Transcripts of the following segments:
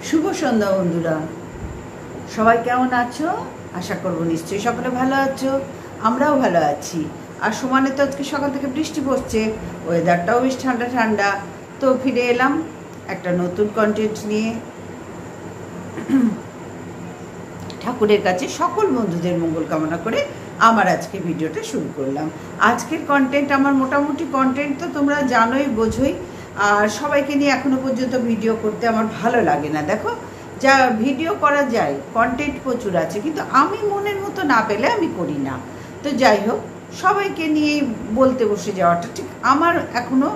শুভ সন্ধ্যা বন্ধুরা, সবাই কেমন আছো? আশা করবো নিশ্চয়ই সকলে ভালো আছো। আমরাও ভালো আছি। আর সমানে তো আজকে সকাল থেকে বৃষ্টি পড়ছে, ওয়েদারটাও বেশ ঠান্ডা ঠান্ডা। তো ফিরে এলাম একটা নতুন কন্টেন্ট নিয়ে। ঠাকুরের কাছে সকল বন্ধুদের মঙ্গল কামনা করে আমার আজকে ভিডিওটা শুরু করলাম। আজকের কন্টেন্ট আমার মোটামুটি কন্টেন্ট তো তোমরা জানোই, বোঝোই। আর সবাইকে নিয়ে এখনো পর্যন্ত ভিডিও করতে আমার ভালো লাগে না। দেখো, যা ভিডিও করা যায়, কন্টেন্ট প্রচুর আছে, কিন্তু আমি মনের মতো না পেলে আমি করি না। তো যাই হোক, সবাইকে নিয়ে বলতে বসে যাওয়াটা ঠিক আমার এখনো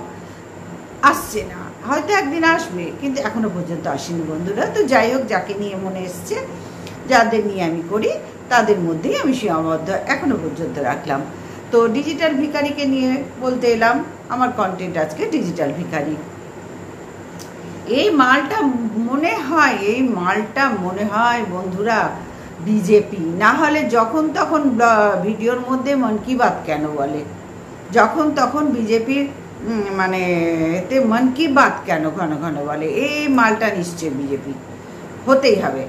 আসছে না। হয়তো একদিন আসবে, কিন্তু এখনো পর্যন্ত আসেনি বন্ধুরা। তো যাই হোক, যাকে নিয়ে মনে এসছে, যাদের নিয়ে আমি করি, তাদের মধ্যেই আমি সীমাবদ্ধ এখনো পর্যন্ত রাখলাম। তো ডিজিটাল ভিখারিকে নিয়ে বলতে এলাম। আমার কন্টেন্ট আজকে ডিজিটাল ভিখারি। এই মালটা মনে হয় বন্ধুরা বিজেপি, না হলে যখন তখন ভিডিওর মধ্যে মন কি বাত কেন বলে, যখন তখন বিজেপির মানে এতে মন কি বাত কেন ঘন ঘন বলে। এই মালটা নিশ্চয় বিজেপি হতেই হবে।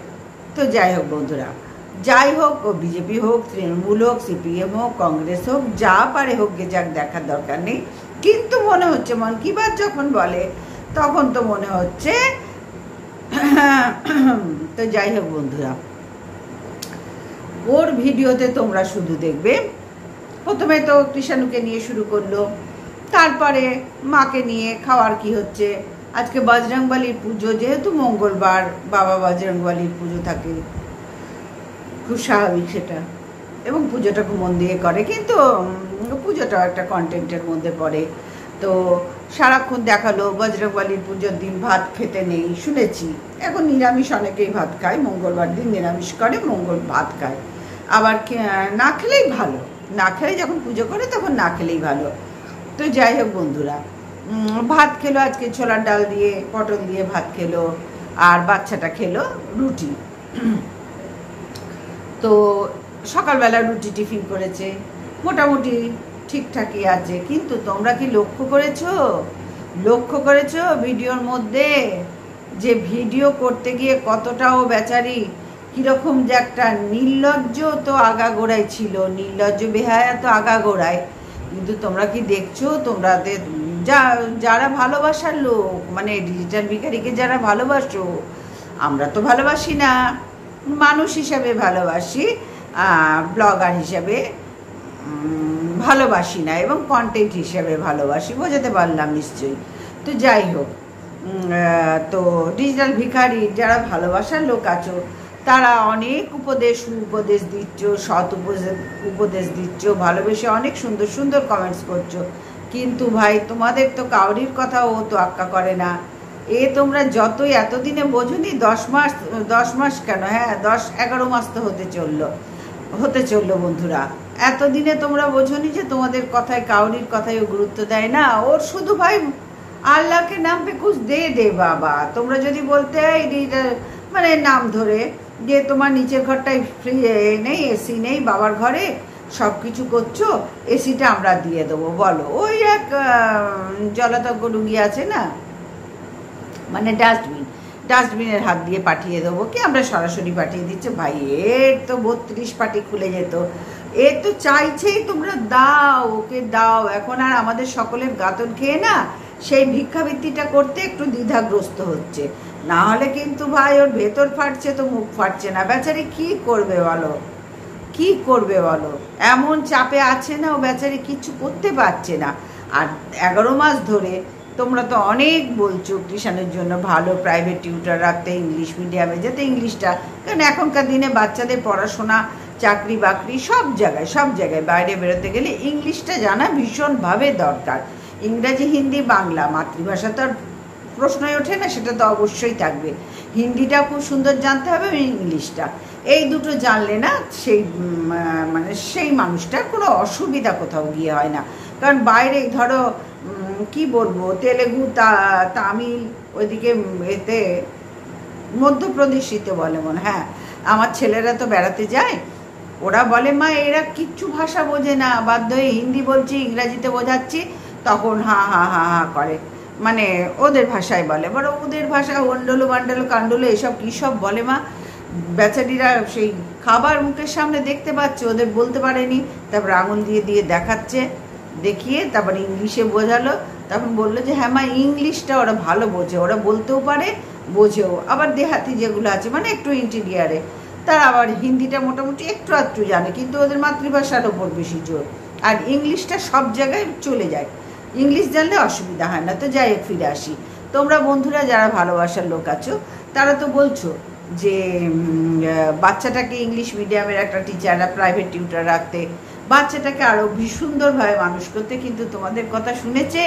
তো যাই হোক বন্ধুরা, যাই হোক, ও বিজেপি হোক, তৃণমূল হোক, সিপিএম হোক, কংগ্রেস হোক, যা পারে হোক গে যাক, দেখার দরকার নেই। কিন্তু মনে হচ্ছে মন কি বাত যখন বলে, তখন তো মনে হচ্ছে। তো যাই হোক বন্ধুরা, ওর ভিডিওতে তোমরা শুধু দেখবে, প্রথমে তো কৃষাণুকে নিয়ে শুরু করলো, তারপরে মাকে নিয়ে খাওয়ার কি হচ্ছে। আজকে বজরংবলীর পুজো, যেহেতু মঙ্গলবার, বাবা বজরংবলীর পুজো থাকে, খুব স্বাভাবিক সেটা, এবং পুজোটা খুব মন দিয়ে করে, কিন্তু পুজোটাও একটা কন্টেন্টের মধ্যে পড়ে। তো সারাক্ষণ দেখালো বজরংবলীর পুজোর দিন ভাত খেতে নেই, শুনেছি। এখন নিরামিষ অনেকেই ভাত খায়, মঙ্গলবার দিন নিরামিষ করে, ভাত খায়। আবার না খেলেই ভালো, না খেলে যখন পুজো করে তখন না খেলেই ভালো। তো যাই হোক বন্ধুরা, ভাত খেলো আজকে, ছোলার ডাল দিয়ে পটল দিয়ে ভাত খেলো, আর বাচ্চাটা খেলো রুটি। তো সকালবেলা রুটি টিফিন করেছে, মোটামুটি ঠিকঠাকই আছে। কিন্তু তোমরা কি লক্ষ্য করেছো ভিডিওর মধ্যে যে ভিডিও করতে গিয়ে কতটাও বেচারি কীরকম যে একটা নির্লজ্জ তো আগাগোড়ায় ছিল, নির্লজ্জ বেহায়া তো আগাগোড়ায়। কিন্তু তোমরা কি দেখছো? তোমাদের যারা ভালোবাসার লোক, মানে ডিজিটাল ভিখারিকে যারা ভালোবাসো, আমরা তো ভালোবাসি না, মানুষ হিসাবে ভালোবাসি, ব্লগার হিসাবে ভালোবাসি না, এবং কন্টেন্ট হিসাবে ভালোবাসি, বোঝাতে পারলাম নিশ্চয়ই। তো যাই হোক, তো ডিজিটাল ভিখারি যারা ভালোবাসার লোক আছো, তারা অনেক উপদেশ দিচ্ছ, সৎ উপদেশ দিচ্ছ, ভালোবেসে অনেক সুন্দর সুন্দর কমেন্টস করছো। কিন্তু ভাই, তোমাদের তো কাউরির কথা ও তো আক্কা করে না। তোমরা যতই এতদিনে বোঝোনি, 10 মাস কেন, হ্যাঁ 10-11 মাস তো হতে চললো বন্ধুরা। এতদিনে তোমরা বোঝোনি যে তোমাদের কথায়, কাউরির কথায় ও গুরুত্ব দেয় না। ওর শুধু ভাই আল্লাহকে নাম পে কুছ দে বাবা। তোমরা যদি বলতে মানে নাম ধরে যে তোমার নিচের ঘরটায় ফ্রি নেই, এসি নেই, বাবার ঘরে সব কিছু করছো, এসিটা আমরা দিয়ে দেবো, বলো। ওই এক জলাতজ্ঞ রুগী আছে না, মানে ডাস্টবিনের হাত দিয়ে পাঠিয়ে দেবো, কি আমরা সরাসরি পাঠিয়ে দিচ্ছে। ভাই, এর তো 32 পাটি খুলে যেত। এ তো চাইছেই তোমরা দাও, ওকে দাও। এখন আর আমাদের সকলের গাতন খেয়ে না সেই ভিক্ষাবৃত্তিটা করতে একটু দ্বিধাগ্রস্ত হচ্ছে। না হলে কিন্তু ভাই, ওর ভেতর ফাটছে তো মুখ ফাটছে না। বেচারি কি করবে বলো, এমন চাপে আছে না, ও বেচারি কিছু করতে পারছে না। আর 11 মাস ধরে তোমরা তো অনেক বলছো কৃষাণের জন্য ভালো প্রাইভেট টিউটার রাখতে, ইংলিশ মিডিয়ামে, যাতে ইংলিশটা, কারণ এখনকার দিনে বাচ্চাদের পড়াশোনা, চাকরি বাকরি সব জায়গায় বাইরে বেরোতে গেলে ইংলিশটা জানা ভীষণভাবে দরকার। ইংরাজি, হিন্দি, বাংলা, মাতৃভাষা তো আর প্রশ্নই ওঠে না, সেটা তো অবশ্যই থাকবে। হিন্দিটা খুব সুন্দর জানতে হবে, ইংলিশটা, এই দুটো জানলে না সেই মানুষটার কোনো অসুবিধা কোথাও গিয়ে হয় না। কারণ বাইরে ধরো কি বলবো, তেলেগু, তামিল, ওইদিকে এতে মধ্যপ্রদেশিতে বলে মনে, হ্যাঁ আমার ছেলেরা তো বেড়াতে যায়, ওরা বলে মা এরা কিচ্ছু ভাষা বোঝে না, বাধ্য হয়ে হিন্দি বলছি, ইংরাজিতে বোঝাচ্ছি, তখন হা হা হা হা করে। মানে ওদের ভাষায় বলে, বড় ওদের ভাষা ওন্ডলো বান্ডলো কান্ডলো এসব কী সব বলে মা। বেচারিরা সেই খাবার মুখের সামনে দেখতে পাচ্ছে, ওদের বলতে পারেনি, তারপর আঙুল দিয়ে দিয়ে দেখাচ্ছে, দেখিয়ে তারপর ইংলিশে বোঝালো, তখন বললো যে হ্যাঁ মা ইংলিশটা ওরা ভালো বোঝে, ওরা বলতেও পারে বোঝেও। আবার দেহাতি যেগুলো আছে মানে একটু ইন্টিরিয়ারে, তারা আবার হিন্দিটা মোটামুটি একটু আধটু জানে, কিন্তু ওদের মাতৃভাষার ওপর বেশি জোর, আর ইংলিশটা সব জায়গায় চলে যায়, ইংলিশ জানলে অসুবিধা হয় না। তো যাই হোক, ফিরে আসি। তোমরা বন্ধুরা যারা ভালোবাসার লোক আছো তারা তো বলছো যে বাচ্চাটাকে ইংলিশ মিডিয়ামের একটা টিচাররা প্রাইভেট টিউটার রাখতে, বাচ্চাটাকে আরও সুন্দরভাবে মানুষ করতে, কিন্তু তোমাদের কথা শুনেছে,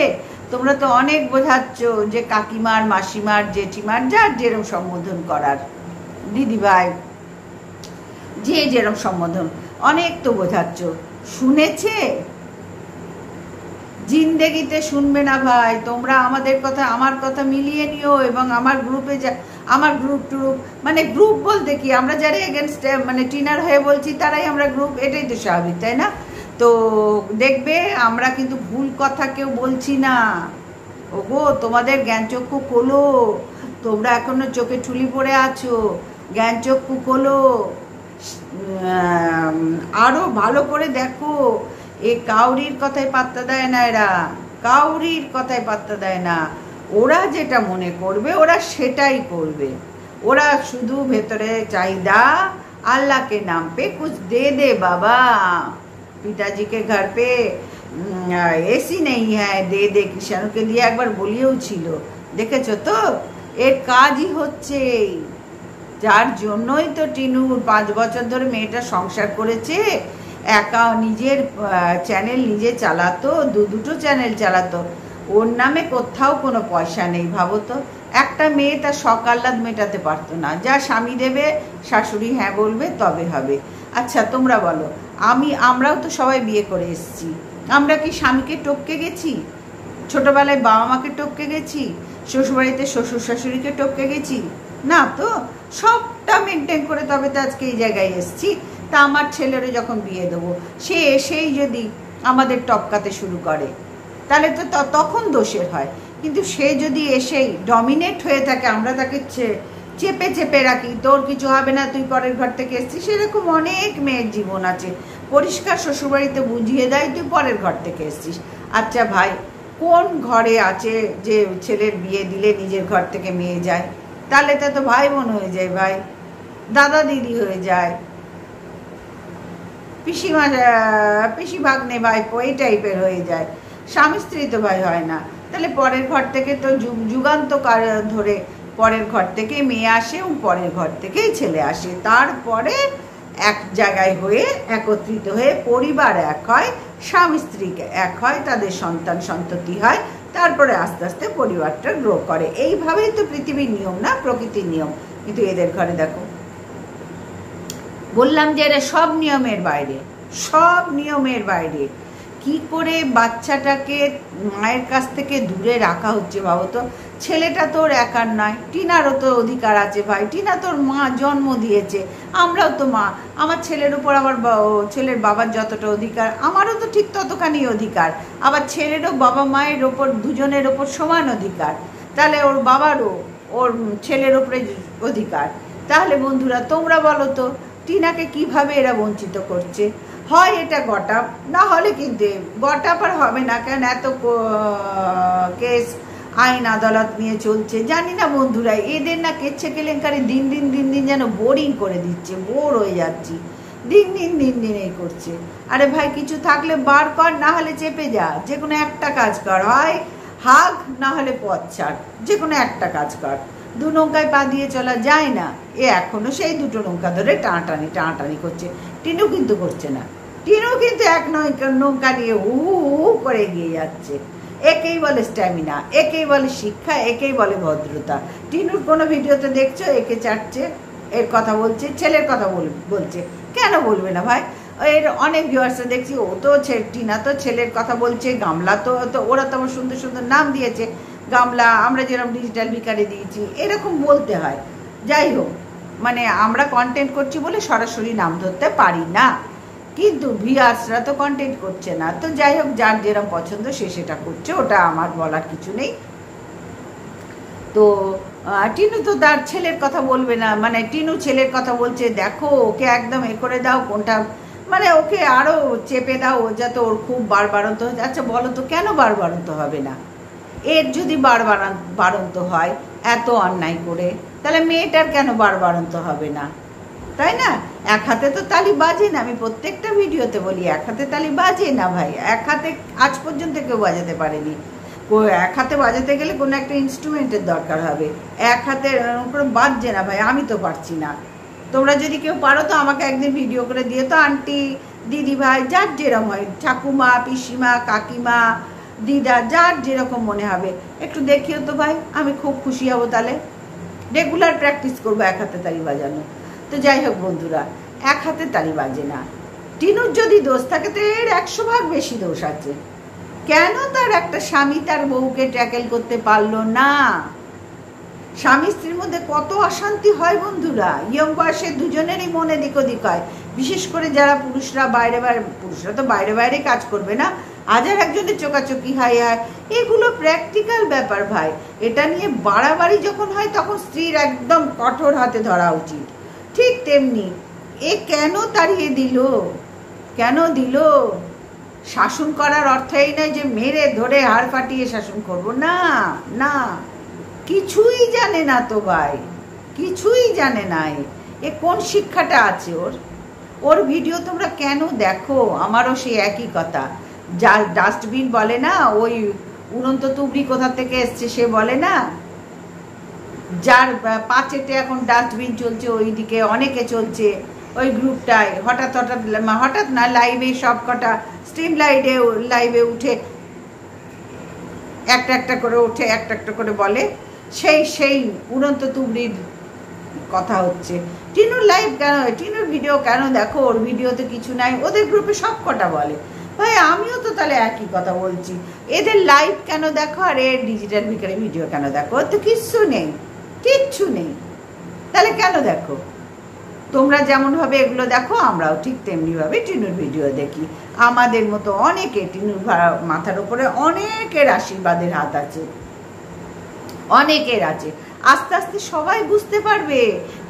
তোমরা তো অনেক বোঝাচ্ছ যে কাকিমার, মাসিমার, জেঠিমার, যার যেরকম সম্বোধন করার, দিদিভাই, যে যেরকম সম্বোধন অনেক তো বোঝাচ্ছ, শুনেছে? জিন্দেগিতে শুনবে না ভাই। তোমরা আমাদের কথা, আমার কথা মিলিয়ে নিও, এবং আমার গ্রুপে যা, আমার গ্রুপ টুরুপ, মানে গ্রুপ বলতে কি, আমরা যারা এগেনস্ট মানে টিনার হয়ে বলছি তারাই আমরা গ্রুপ, এটাই তো স্বাভাবিক, তাই না? তো দেখবে আমরা কিন্তু ভুল কথা কেউ বলছি না। ওগো তোমাদের জ্ঞানচক্ষু খোলো, তোমরা এখনো চোখে ঠুলি পড়ে আছো, জ্ঞানচক্ষু খোলো, আরো ভালো করে দেখো। এ কাউরির কথায় পাত্তা দেয় না, এরা কাউরির কথায় পাত্তা দেয় না, ওরা যেটা মনে করবে ওরা সেটাই করবে। ওরা শুধু ভেতরে চাহিদা अल्लाह के नाम पे कुछ दे दे बाबा, पिताजी के घर पे एसी नहीं है, दे दे। किसानों দিয়ে একবার বলিয়েও ছিল, দেখেছো তো? এর কাজই হচ্ছে, যার জন্যই তো টিনু 5 বছর ধরে মেয়েটা সংসার করেছে, একা নিজের চ্যানেল নিজে চালাতো, দুটো চ্যানেল চালাতো, ওর নামে কোথাও কোনো পয়সা নেই। ভাবো তো, একটা মেয়ে তার শখ আহ্লাদ মেটাতে পারতো না, যা স্বামী দেবে শাশুড়ি হ্যাঁ বলবে তবে হবে। আচ্ছা তোমরা বলো, আমরাও তো সবাই বিয়ে করে এসেছি, আমরা কি স্বামীকে টপকে গেছি? ছোটবেলায় বাবা মাকে টপকে গেছি? শ্বশুরবাড়িতে শ্বশুর শাশুড়িকে টপকে গেছি? না তো, সবটা মেনটেন করে তবে তো আজকে এই জায়গায় এসেছি। তা আমার ছেলেরও যখন বিয়ে দেবো, সে এসেই যদি আমাদের টপকাতে শুরু করে তাহলে তো তখন দোষের হয়, কিন্তু সে যদি এসেই ডমিনেট হয়ে থাকে, আমরা তাকে চেপে চেপে রাখি, তোর কিছু হবে না, তুই পরের ঘর থেকে এসছিস, সেরকম অনেক মেয়ের জীবন আছে, পরিষ্কার শ্বশুরবাড়িতে বুঝিয়ে দেয় তুই পরের ঘর থেকে এসছিস। আচ্ছা ভাই, কোন ঘরে আছে যে ছেলের বিয়ে দিলে নিজের ঘর থেকে মেয়ে যায়? তাহলে তো ভাই বোন হয়ে যায়, ভাই দাদা দিদি হয়ে যায়, পিসিমা পিসি ভাগ্নে ভাইপো এই টাইপের হয়ে যায়, স্বামী স্ত্রী তো ভাই হয় না। তাহলে পরের ঘর থেকে তো যুগান্তকাল ধরে পরের ঘর থেকে মেয়ে আসে এবং পরের ঘর থেকেই ছেলে আসে, তারপরে এক জায়গায় হয়ে একত্রিত হয়ে পরিবার এক হয়, স্বামী স্ত্রী এক হয়, তাদের সন্তান সন্ততি হয়, তারপরে আস্তে আস্তে পরিবারটা গ্রো করে। এইভাবেই তো পৃথিবীর নিয়ম, না প্রকৃতির নিয়ম। কিন্তু এদের ঘরে দেখো, বললাম যে এরা সব নিয়মের বাইরে, সব নিয়মের বাইরে। কি করে বাচ্চাটাকে মায়ের কাছ থেকে দূরে রাখা হচ্ছে ভাবো তো। ছেলেটা তোর একার নয়, টিনারও তো অধিকার আছে ভাই, টিনা তোর মা জন্ম দিয়েছে, আমরাও তো মা। আমার ছেলের উপর আমার ছেলের বাবার যতটা অধিকার, আমারও তো ঠিক ততখানি অধিকার। আবার ছেলেরও বাবা মায়ের ওপর, দুজনের ওপর সমান অধিকার, তাহলে ওর বাবারও ওর ছেলের ওপরে অধিকার। তাহলে বন্ধুরা তোমরা বলো তো, টিনাকে কিভাবে এরা বঞ্চিত করছে? হয় এটা গটাপ, না হলে কিন্তু গটাপ আর হবে না, কেন এত কেস আইন আদালত নিয়ে চলছে জানি না বন্ধুরা। এদের না কেচ্ছে কেলেঙ্কারি দিন দিন যেন বোরিং করে দিচ্ছে, বোর হয়ে যাচ্ছি, দিন দিন এই করছে। আরে ভাই কিছু থাকলে বার কর, না হলে চেপে যা, যে কোনো একটা কাজ কর, হয় হাগ না হলে পথ ছাড়, যে কোনো একটা কাজ কর। দু নৌকায় পা দিয়ে চলা যায় না, এ এখনো সেই দুটো নৌকা ধরে টানাটানি করছে। টিনু কিন্তু করছে না, টিনু কিন্তু এক নৌকা নিয়ে হু করে এগিয়ে যাচ্ছে। একেই বলে স্ট্যামিনা, একেই বলে শিক্ষা, একেই বলে ভদ্রতা। টিনুর কোনো ভিডিওতে দেখছো একে চাটছে, এর কথা বলছে, ছেলের কথা বলছে, কেন বলবে না ভাই? এর অনেক ভিউয়ার্সে দেখছি, ও তো টিনা তো ছেলের কথা বলছে, গামলা তো ওরা তো আমার সুন্দর সুন্দর নাম দিয়েছে, গামলা, আমরা যেরকম ডিজিটাল ভিখারি দিয়েছি, এরকম বলতে হয়। যাই হোক, মানে আমরা কন্টেন্ট করছি বলে সরাসরি নাম ধরতে পারি না, কিন্তু ভিউয়ার্সরা তো কন্টেন্ট করছে না। তো যাই হোক, যার যেরকম পছন্দ সে সেটা করছে, ওটা আমার বলার কিছু নেই। তো টিনু তো তার ছেলের কথা বলবে না, মানে টিনু ছেলের কথা বলছে, দেখো ওকে একদম এ করে দাও, কোনটা মানে ওকে আরো চেপে দাও, যাতে ওর খুব বাড়ন্ত হয়ে। আচ্ছা বলো তো কেন বাড়ন্ত হবে না? এর যদি বাড়ন্ত হয় এত অন্যায় করে, তাহলে মেয়েটার কেন বাড়ন্ত হবে না? তাই না? এক হাতে তো তালি বাজে না, আমি প্রত্যেকটা ভিডিওতে বলি এক হাতে তালি বাজে না ভাই, এক হাতে আজ পর্যন্ত কেউ বাজাতে পারেনি। এক হাতে বাজাতে গেলে কোনো একটা ইনস্ট্রুমেন্টের দরকার হবে, এক হাতে করে বাজছে না ভাই, আমি তো পারছি না। তোমরা যদি কেউ পারো তো আমাকে একদিন ভিডিও করে দিয়ে তো, আন্টি দিদি ভাই যার যেরকম হয়, ঠাকুমা পিসিমা কাকিমা দিদা যার যেরকম মনে হবে একটু দেখিও তো ভাই, আমি খুব খুশি হব। তাহলে রেগুলার প্র্যাকটিস করবো এক হাতে তালি বাজানো। তো যাই হোক বন্ধুরা, এক হাতে তালি বাজে না। টিনুর যদি দোষ থাকে তো এর 100 ভাগ বেশি দোষ আছে। কেন তার একটা স্বামী তার বউকে ট্যাকেল করতে পারলো না? স্বামী স্ত্রীর মধ্যে কত অশান্তি হয় বন্ধুরা, ইয়ং বয়সে দুজনেরই মনে দিক ওদিক হয়, বিশেষ করে যারা পুরুষরা পুরুষরা তো বাইরে বাইরে কাজ করবে না, হাজার একজনের চোকাচোকি হয়, এগুলো প্র্যাকটিক্যাল ব্যাপার ভাই। এটা নিয়ে বাড়াবাড়ি যখন হয় তখন স্ত্রীর একদম কঠোর হাতে ধরা উচিত। ঠিক তেমনি এ কেন তাড়িয়ে দিল, কেন দিল? শাসন করার অর্থ এই নয় যে মেরে ধরে হাড় ফাটিয়ে শাসন করব, না না, কিছুই জানে না তো ভাই, কিছুই জানে না। এ কোন শিক্ষাটা আছে ওর? ওর ভিডিও তোমরা কেন দেখো? আমারও সেই একই কথা। যার ডাস্টবিন বলে না, ওই উড়ন্ত তুবড়ি কোথা থেকে এসছে সে বলে না, যার পাচেটে এখন ডাস্টবিন চলছে ওইদিকে অনেকে চলছে ওই গ্রুপটায়, হঠাৎ না লাইভে সব কটা স্ট্রিম লাইভে উঠে একটা করে উঠে একটা করে বলে, সেই উড়ন্ত তুবড়ির কথা হচ্ছে। টিনুর লাইভ কেন, টিনুর ভিডিও কেন দেখো? ওর ভিডিওতে কিছু নাই, ওদের গ্রুপে সব কটা বলে। ভাই আমিও তো তাহলে একই কথা বলছি, এদের লাইভ কেন দেখো আর এর ডিজিটাল ভিখারি ভিডিও কেন দেখো? তো কিচ্ছু নেই, কিচ্ছু নেই, তাহলে কেন দেখো? তোমরা যেমনভাবে এগুলো দেখো আমরাও ঠিক তেমনিভাবে টিনুর ভিডিও দেখি। আমাদের মতো অনেকে, টিনুর মাথার উপরে অনেকের আশীর্বাদের হাত আছে, অনেকের আছে। আস্তে আস্তে সবাই বুঝতে পারবে।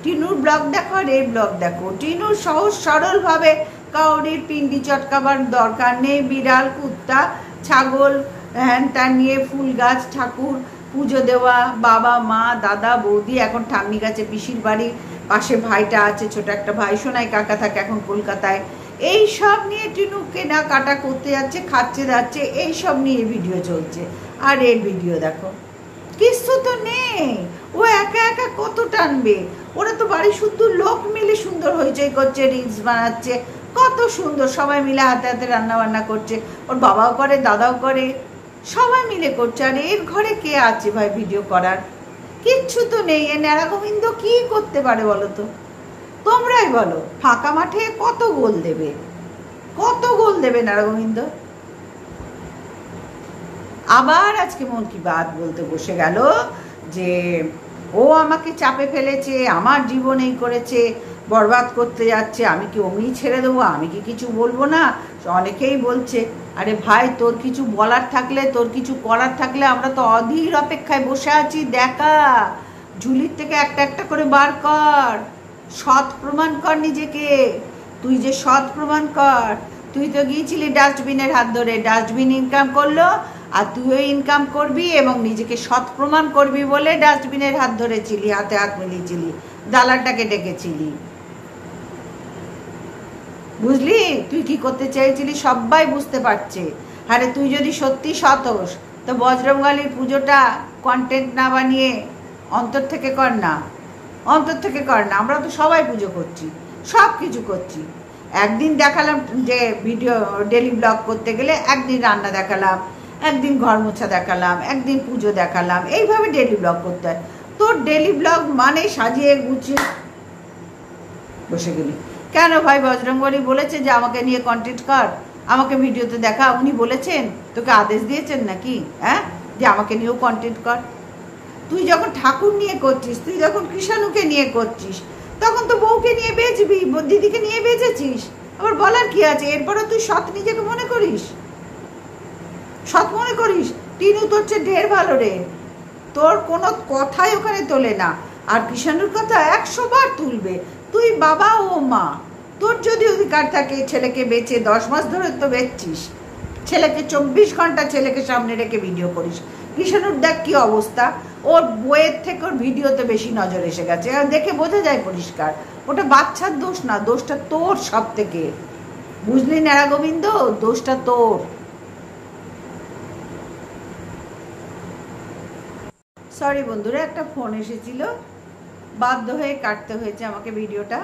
টিনুর ব্লগ দেখো আর এর ব্লগ দেখো, টিনুর সহজ সরলভাবে কাউরির পিন্ডি চটকাবার দরকার নেই। বিড়াল কুত্তা ছাগল হ্যান ত্যান নিয়ে ফুল গাছ ঠাকুর পুজো দেওয়া, বাবা মা দাদা বৌদি, এখন ঠাম্মি গাছে পিসির বাড়ি, পাশে ভাইটা আছে ছোট একটা ভাই, সোনাই কাকা থাকে এখন কলকাতায়, এই সব নিয়ে টিনু কেনা কাটা করতে যাচ্ছে, খাচ্ছে যাচ্ছে, এই সব নিয়ে ভিডিও চলছে। আর এর ভিডিও দেখো, কিছু তো নেই। ও একা একা কত টানবে? ওরা তো বাড়ি শুদ্ধ লোক মিলে সুন্দর হইচই করছে, রিলস বানাচ্ছে, কত সুন্দর সবাই মিলে হাতে হাতে রান্না বান্না করছে, ওর বাবাও করে দাদাও করে, সবাই মিলে করছে। আর এর ঘরে কে আছে ভাই ভিডিও করার? কিচ্ছু তো নেই। এ ন্যাড়া গোবিন্দ কি করতে পারে বলো তো? তোমরাই বলো, ফাঁকা মাঠে কত গোল দেবে, কত গোল দেবে ন্যাড়া গোবিন্দ? আবার আজকে মন কি বাত বলতে বসে গেল যে ও আমাকে চাপে ফেলেছে, আমার জীবন এই করেছে, বরবাদ করতে যাচ্ছে, আমি কি অমনি ছেড়ে দেবো? আমি কি কিছু বলবো না? অনেকেই বলছে, আরে ভাই তোর কিছু বলার থাকলে, তোর কিছু করার থাকলে আমরা তো অধীর অপেক্ষায় বসে আছি, দেখা ঝুলির থেকে একটা করে বার কর, সৎ প্রমাণ কর নিজেকে। তুই যে সৎ প্রমাণ কর, তুই তো গিয়েছিলি ডাস্টবিনের হাত ধরে, ডাস্টবিন ইনকাম করলো আর তুইও ইনকাম করবি এবং নিজেকে সৎ প্রমাণ করবি বলে ডাস্টবিনের হাত ধরেছিলি, হাতে হাত মিলিয়েছিলি, দালালটাকে ডেকেছিলি, বুঝলি তুই কি করতে চেয়েছিলি? সবাই বুঝতে পারছে। আরে তুই যদি সত্যি সৎ হোস তো বজরংবলীর পুজোটা কন্টেন্ট না বানিয়ে অন্তর থেকে কর না, অন্তর থেকে কর না। আমরা তো সবাই পুজো করছি, সব কিছু করছি। একদিন দেখালাম যে ভিডিও ডেলি ব্লগ করতে গেলে, একদিন রান্না দেখালাম, একদিন ঘর মোছা দেখালাম, একদিন পুজো দেখালাম, এইভাবে ডেলি ব্লগ করতে হয়। তোর ডেলি ব্লগ মানে সাজিয়ে গুছিয়ে বসে গেলি কেন ভাই? বজরংবলী বলেছে যে আমাকে নিয়ে কন্টেন্ট কর, আমাকে ভিডিওতে দেখা, উনি বলেছেন? তোকে আদেশ দিয়েছেন নাকি হ্যাঁ যে আমাকে নিয়েও কন্টেন্ট কর? তুই যখন ঠাকুর নিয়ে করছিস, তুই যখন কৃষাণুকে নিয়ে করছিস, তখন তো বউকে নিয়ে বেচবি, দিদিকে নিয়ে বেচেছিস, আবার বলার কি আছে? এরপরে তুই সৎ নিজেকে মনে করিস, সৎ মনে করিস? টিনু তোর চেয়ে ঢের ভালো রে, তোর কোনো কথাই ওখানে তোলে না। আর কৃষাণুর কথা 100 বার তুলবে। তুই বাবা ও মা, তোর যদি অধিকার থাকে ছেলেকে বেঁচে 10 মাস ধরে তো বেচছিস, ছেলেকে 24 ঘন্টা ছেলেকে সামনে রেখে ভিডিও করিস। কৃষাণুর দেখ কি অবস্থা, ওর বইয়ের থেকে ওর ভিডিওতে বেশি নজর এসে গেছে, আর দেখে বোঝা যায় পরিষ্কার ওটা বাচ্চার দোষ না, দোষটা তোর সব থেকে। বুঝলি না গোবিন্দ, দোষটা তোর। সরি বন্ধুরা, একটা ফোন এসেছিল, বাধ্য হয়ে কাটতে হয়েছে আমাকে ভিডিওটা,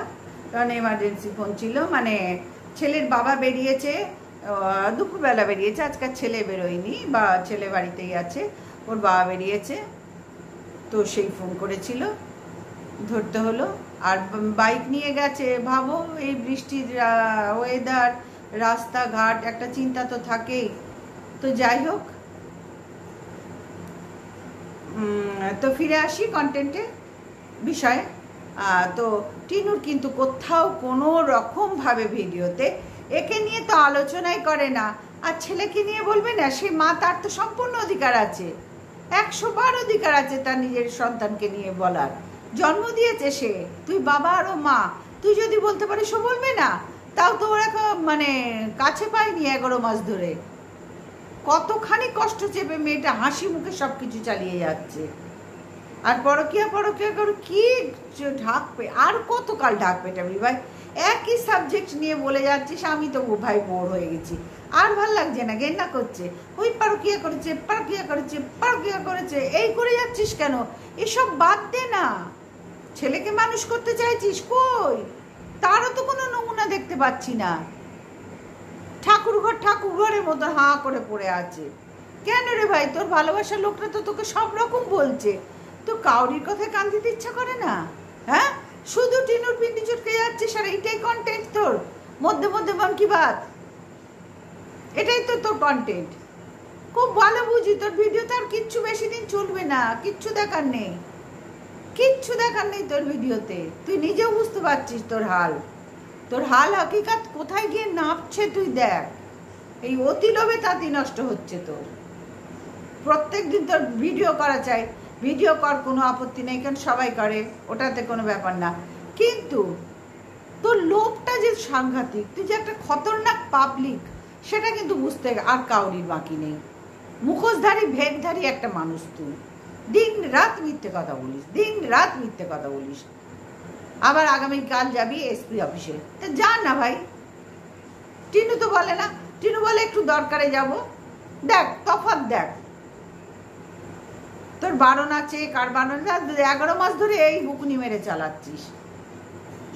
কারণ এমার্জেন্সি ফোন ছিল। মানে ছেলের বাবা বেরিয়েছে, দুপুরবেলা বেরিয়েছে, আজকাল ছেলে বেরোয়নি, বা ছেলে বাড়িতেই আছে, ওর বাবা বেরিয়েছে, তো সেই ফোন করেছিল, ধরতে হলো। আর বাইক নিয়ে গেছে, ভাবো এই বৃষ্টির ওয়েদার, রাস্তাঘাট, একটা চিন্তা তো থাকেই। তো যাই হোক, তো ফিরে আসি কন্টেন্টে বিষয়ে। তো টিনুর কিন্তু কোথাও কোনো রকমভাবে ভিডিওতে একে নিয়ে তো আলোচনাই করে না। আর ছেলেকে নিয়ে বলবে না, সে মা, তার তো সম্পূর্ণ অধিকার আছে, 100 বার অধিকার আছে তার নিজের সন্তানকে নিয়ে বলার। জন্ম দিয়েছে সে, তুই বাবা আরও মা, তুই যদি বলতে পারিস ও বলবে না? তাও তো ওরা মানে কাছে পায়নি 11 মাস ধরে। কতখানি কষ্ট চেপে মেয়েটা হাসি মুখে সব কিছু চালিয়ে যাচ্ছে। আর পরকিয়া করে কি ঢাকবে, আর কতকাল ঢাকবে টাবি ভাই? একই সাবজেক্ট নিয়ে বলে যাচ্ছিস, আমি তো ভাই বোর হয়ে গেছি, আর ভাল লাগছে না, ঘেন্না করছে। ওই পরকিয়া করেছে, এই করে যাচ্ছিস কেন? এসব বাদ দে না। ছেলেকে মানুষ করতে চাইছিস, কই তারও তো কোনো নমুনা দেখতে পাচ্ছি না। ঠাকুরঘরের মতো হাঁ করে পড়ে আছে। কেন রে ভাই, তোর ভালোবাসার লোকটা তো তোকে সব রকম বলছে, তো কাউরির কথায় কান দিতে ইচ্ছা করে না? হ্যাঁ, শুধু টিনুর পিন্ডি চটকে যাচ্ছিস, আর এইটাই কন্টেন্ট তোর? মধ্যে মন কি বাত, এটাই তো তোর কন্টেন্ট। খুব ভালো বুঝি, তোর ভিডিও তো আর কিচ্ছু বেশি দিন চলবে না, কিচ্ছু দেখার নেই তোর ভিডিওতে। তুই নিজেও বুঝতে পারছিস তোর হাল হাকিকাত কোথায় গিয়ে নামছে তুই দেখ। এই অতি লোভে তাঁতি নষ্ট হচ্ছে তোর। প্রত্যেক দিন তোর ভিডিও করা চাই, ভিডিও কর, কোনো আপত্তি নেই, কারণ সবাই করে, ওটাতে কোনো ব্যাপার না। কিন্তু তোর লোভটা যে সাংঘাতিক, তুই যে একটা খতরনাক পাবলিক, সেটা কিন্তু বুঝতে আর কাউরির বাকি নেই। মুখোশধারী ভেদধারী একটা মানুষ তুই, দিন রাত মিথ্যে কথা বলিস। আবার আগামীকাল যাবি এসপি অফিসে, তা যা না ভাই। টিনু তো বলে না, টিনু বলে একটু দরকারে যাব। দেখ তফাৎ দেখ, তোর বারণ আছে, কার বারণ? 11 মাস ধরে এই বুকুনি মেরে চালাচ্ছিস।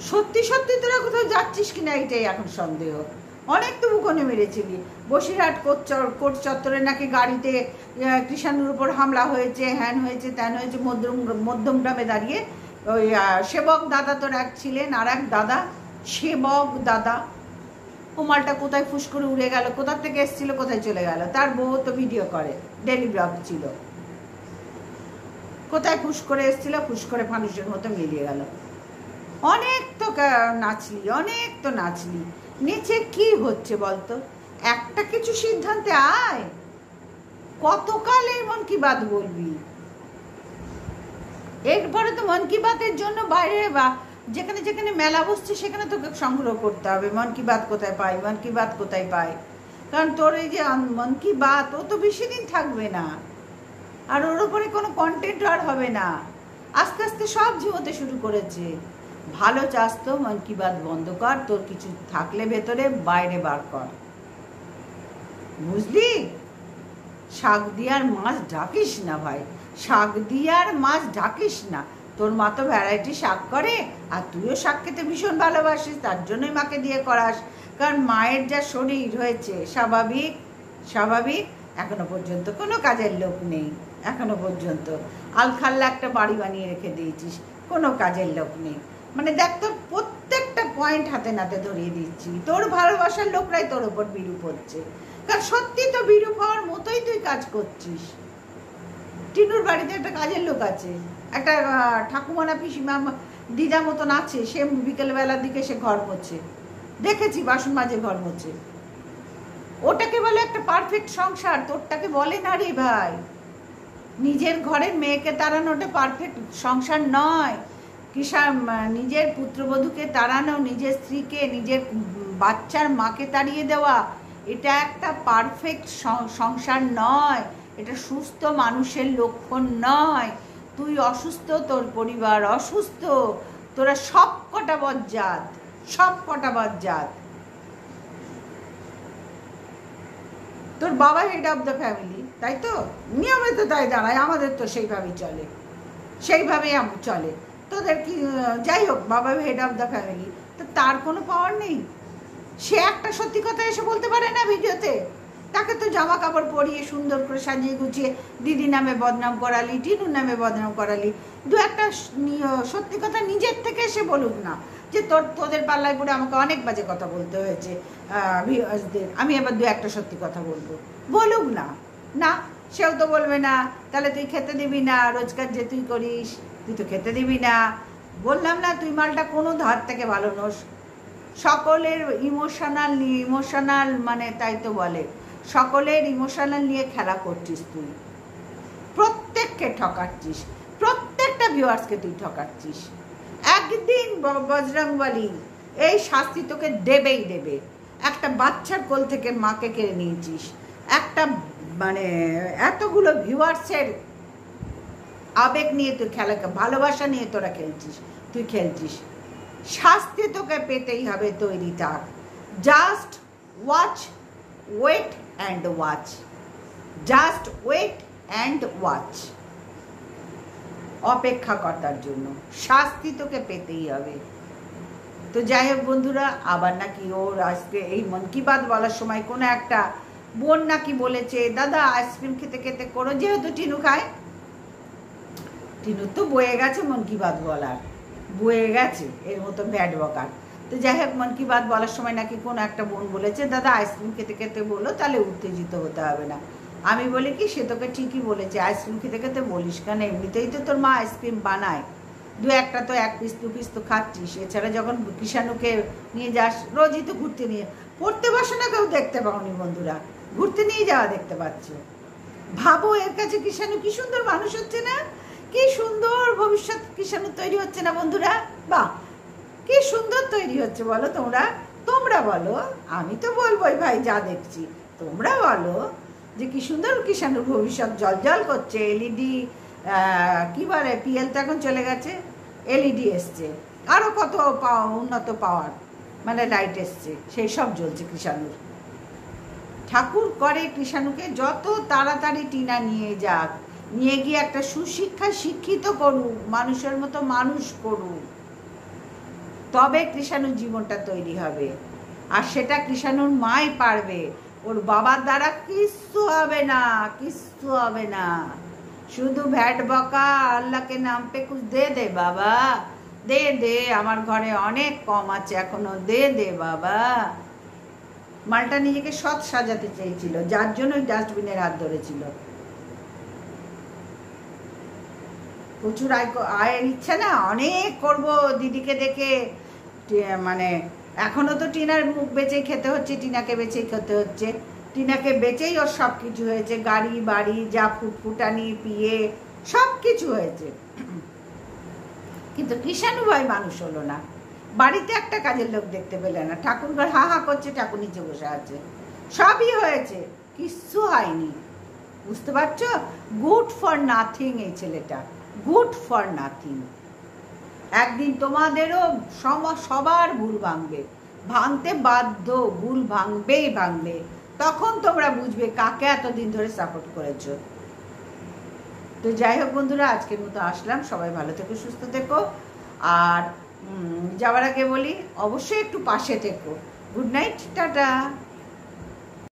সত্যি তোরা কোথাও যাচ্ছিস কিনা এটাই এখন সন্দেহ। অনেক তো বুকুনি মেরেছিলি। বসিরহাট কোর্ট চত্বরে নাকি গাড়িতে কৃষাণুর উপর হামলা হয়েছে, হ্যান হয়েছে, ত্যান হয়েছে, মধ্যমগ্রামে দাঁড়িয়ে। ওই সেবক দাদা তোর এক ছিলেন, আর এক দাদা, সেবক দাদা, ও মালটা কোথায় ফুস করে উড়ে গেল, কোথা থেকে এসেছিল, কোথায় চলে গেল? তার বউ তো ভিডিও করে, ডেলি ব্লগ ছিল, কোথায় ফুস করে এসেছিল, ফুস করে ফানুষের মতো মিলিয়ে গেল। অনেক তো নাচলি, নিচে কি হচ্ছে বলতো? একটা কিছু সিদ্ধান্তে আয়। কতকাল এই মন কি বাত বলবি? এরপরে তো মন কি বাতের জন্য বাইরে বা যেখানে মেলা বসছে সেখানে তোকে সংগ্রহ করতে হবে। মন কি বাত কোথায় পাই, কারণ তোর এই যে মন কি বাত, ও তো বেশি দিন থাকবে না, আর ওর উপরে কোনো কন্টেন্ট আর হবে না। আস্তে আস্তে সব ঝিমোতে শুরু করেছে। ভালো চাস তো মন কি বাত বন্ধ কর, তোর কিছু থাকলে ভেতরে বাইরে বার কর, বুঝলি? শাক দিয়ার মাছ ঢাকিস না ভাই, তোর মা তো ভ্যারাইটি শাক করে, আর তুইও শাক খেতে ভীষণ ভালোবাসিস, তার জন্যই মাকে দিয়ে করাস। কারণ মায়ের যা শরীর হয়েছে, স্বাভাবিক এখনো পর্যন্ত কোনো কাজের লোক নেই। এখনো পর্যন্ত আলখাল্লা একটা বাড়ি বানিয়ে রেখে দিয়েছিস, কোনো কাজের লোক নেই। মানে দেখ, তোর প্রত্যেকটা পয়েন্ট হাতে নাতে ধরিয়ে দিচ্ছি। তোর ভালোবাসার লোকরাই তোর ওপর বিরূপ হচ্ছে, কারণ সত্যি তো বিরূপ হওয়ার মতোই তুই কাজ করছিস। টিনুর বাড়িতে একটা কাজের লোক আছে, একটা ঠাকুমানা পিসিমা দিদা মতন আছে, সে বিকেলবেলার দিকে সে ঘর মোছে, দেখেছি বাসন মাজে ঘর মোছে। ওটাকে বলে একটা পারফেক্ট সংসার, তোরটাকে বলে না রে ভাই। নিজের ঘরের মেয়েকে তাড়ানো ওটা পারফেক্ট সংসার নয়। নিজের পুত্রবধূকে তাড়ানো, নিজের স্ত্রীকে, নিজের বাচ্চার মাকে তাড়িয়ে দেওয়া, এটা একটা পারফেক্ট সংসার নয়, এটা সুস্থ মানুষের লক্ষণ নয়। তুই অসুস্থ, তোর পরিবার অসুস্থ, তোরা সব কটা বজ্জাত, সব কটা বজ্জাত। তোর বাবা হেড অফ দ্য ফ্যামিলি, তাই তো? নিয়মে তো তাই দাঁড়ায়, আমাদের তো সেইভাবেই চলে, সেইভাবেই চলে। তোদের কি, যাই হোক, বাবা হেড অফ দ্য ফ্যামিলি, তো তার কোনো পাওয়ার নেই। সে একটা সত্যি কথা এসে বলতে পারে না ভিডিওতে? তাকে তো জামা কাপড় পরিয়ে সুন্দর করে সাজিয়ে গুছিয়ে দিদি নামে বদনাম করালি, টিনুর নামে বদনাম করালি। দু একটা সত্যি কথা নিজের থেকে এসে বলুক না, যে তোদের পাল্লায় পড়ে আমাকে অনেক বাজে কথা বলতে হয়েছে ভিউয়ার্সদের, আমি এবার দু একটা সত্যি কথা বলবো। বলুক না, না সেও তো বলবে না। তাহলে তুই খেতে দিবি না, রোজগার যে তুই করিস তুই তো খেতে দিবি না। বললাম না, তুই মালটা কোনো ধার থেকে ভালো নোস। সকলের ইমোশনাল মানে তাই তো বলে, সকলের ইমোশনাল নিয়ে খেলা করছিস তুই, প্রত্যেককে ঠকাচ্ছিস, প্রত্যেকটা ভিউয়ার্সকে তুই ঠকাচ্ছিস। একদিন বজরংবলী এই শাস্তি তোকে দেবেই দেবে। একটা বাচ্চার কোল থেকে মাকে কেড়ে নিয়েছিস, একটা মানে এতগুলো ভিউয়ার্সের আবেগ নিয়ে তুই খেলা, ভালোবাসা নিয়ে তোরা তুই খেলছিস। শাস্তি তোকে পেতেই হবে, তৈরি থাক। Just watch, wait and watch, just wait and watch. অপেক্ষা করার জন্য শাস্তি তোকে পেতেই হবে। তো যাই হোক বন্ধুরা, আবার নাকি ওর আজকে এই মন কি বাত বলার সময় কোনো একটা বোন নাকি বলেছে, দাদা আইসক্রিম খেতে খেতে করো, যেহেতু টিনু খায়। টিনু তো বয়ে গেছে মন কি বাত বলার, বয়ে গেছে এর মতো ব্যাড বকার। তো যাই হোক, মন কি বাত বলার সময় নাকি কোনো একটা বোন বলেছে, দাদা আইসক্রিম খেতে খেতে বলো, তাহলে উত্তেজিত হতে হবে না। আমি বলি কি, সে তোকে ঠিকই বলেছে, আইসক্রিম খেতে খেতে বলিস কেন? এমনিতেই তো তোর মা আইসক্রিম বানায়, দু একটা তো এক পিস দু পিস তো খাচ্ছিস। এছাড়া যখন কিষাণুকে নিয়ে যাস, রোজই তো ঘুরতে নিয়ে, পড়তে বসে না কেউ দেখতে পাওনি বন্ধুরা, ঘুরতে নিয়ে যাওয়া দেখতে পাচ্ছ। ভাবো এর কাছে কিষাণু কি সুন্দর মানুষ হচ্ছে না? কি সুন্দর ভবিষ্যৎ কিষাণু তৈরি হচ্ছে না বন্ধুরা? বাহ, কি সুন্দর তৈরি হচ্ছে বলো তোমরা বলো। আমি তো বলবোই ভাই, যা দেখছি। তোমরা বলো যে কি সুন্দর কিষাণুর ভবিষ্যৎ জল করছে। এলইডি কি বলে, পিএল তো এখন চলে গেছে, এলইডি এসছে, আরও কত উন্নত পাওয়ার মানে লাইট এসছে, সেই সব জ্বলছে কিষাণুর। ঠাকুর করে কিষাণুকে যত তাড়াতাড়ি টিনা নিয়ে যাক, নিয়ে গিয়ে একটা সুশিক্ষায় শিক্ষিত করুক, মানুষের মতো মানুষ করুক, তবে কৃষাণুর জীবনটা তৈরি হবে। আর সেটা কৃষাণুর মাই পারবে, ওর বাবার দ্বারা কিচ্ছু হবে না, কিচ্ছু হবে না। শুধু ভ্যাট বকা, আল্লাহকে নাম পে কুছ দে দে বাবা, দে দে, আমার ঘরে অনেক কম আছে এখনো, দে দে বাবা। মালটা নিজেকে সৎ সাজাতে চেয়েছিল, যার জন্য ওই ডাস্টবিনের হাত ধরেছিল। প্রচুর আয়ের ইচ্ছা না, অনেক করব দিদিকে দেখে, মানে এখনো তো টিনার মুখ বেচেই খেতে হচ্ছে, টিনাকে বেচেই খেতে হচ্ছে, টিনাকে বেচেই ওর সব কিছু হয়েছে, গাড়ি বাড়ি যা ফুটফুটানি পিয়ে সব কিছু হয়েছে। কিন্তু কিষাণু ভাই মানুষ হলো না, বাড়িতে একটা কাজের লোক দেখতে পেলে না, ঠাকুর ঘর হা হা করছে, ঠাকুর নিচে বসে আছে, সবই হয়েছে, কিচ্ছু হয়নি। বুঝতে পারছো? গুড ফর নাথিং এই ছেলেটা, গুড ফর নাথিং। একদিন তোমাদেরও সবার ভুল ভাঙবে, ভাঙতে বাধ্য, ভুল ভাঙবে, তখন তোমরা বুঝবে কাকে এতদিন ধরে সাপোর্ট করেছো। তো যাই হোক বন্ধুরা, আজকের মতো আসলাম, সবাই ভালো থেকো, সুস্থ থেকো, আর যাওয়ার আগে বলি অবশ্যই একটু পাশে থেকো। Good night, tata.